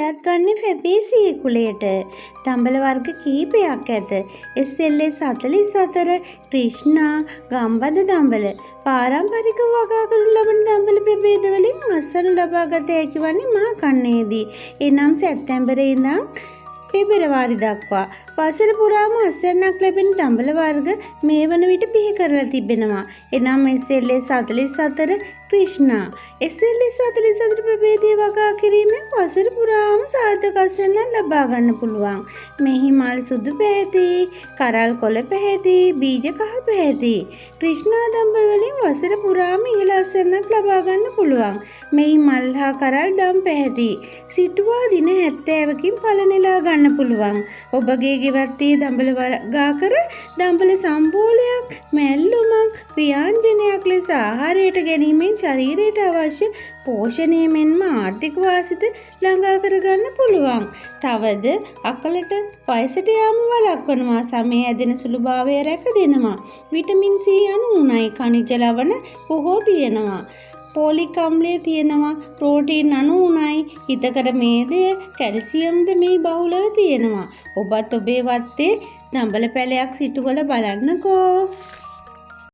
පවත්වන්නේ ෆැබේසියේ කුලයට. දම්බල වර්ග කීපයක් ඇත. SLS 44, ක්‍රිෂ්ණා, ගම්බද දම්බල. පාරම්පරික වගා කරනු ලබන දම්බල ප්‍රභේදවලින් අස්වනු ලබාගත හැකි වන්නේ මහ කන්නේදී. එනම් සැප්තැම්බරේ ඉඳන් පෙබරවාරි දක්වා වසර පුරාම අස්වැන්නක් ලැබෙන දම්බල වර්ග මේ වන විට බිහි කරලා තිබෙනවා. එනම් SLS 44, ක්‍රිෂ්ණා. SLS 44 ප්‍රභේදයේ වගා කිරීමෙන් වසර පුරාම සාර්ථක අස්වැන්නක් ලබා ගන්න පුළුවන්. මෙහි මල් සුදු පැහැති, කරල් කොළ පැහැති, බීජ කහ පැහැති. ක්‍රිෂ්ණා දම්බල වලින් වසර පුරාම ඉහළ අස්වැන්නක් ලබා ගන්න පුළුවන්. මෙහි මල් හා කරල් දම් පැහැති. සිටුවා දින 70කින් ඵල නෙලා ගන්න පුළුවන්. ඔබගේ ගෙවත්තේ දම්බල වගා කර දම්බල සම්බෝලයක්, මැල්ලුමක්, ව්‍යංජනයක් ලෙස ආහාරයට ගැනීමෙන් ශරීරයට අවශ්‍ය පෝෂණය මෙන්ම ආර්ථික වාසිත ළඟා කරගන්න පුළුවන්. තවද අකලට වයසට යාම වළක්වනවා, සමය ඇදෙන සුළුභාවය රැක දෙනවා. විටමින් C යනු උණයි, khනිජ ලවණ බොහෝ තියෙනවා. පෝලික් අම්ලය තියෙනවා, ප්‍රෝටීන් අණු උණයි, හිතකර මේදය, කැල්සියම්ද මේ බහුලව තියෙනවා. ඔබත් ඔබේ වත්තේ දම්බල පැලයක් සිටුවල බලන්නකෝ.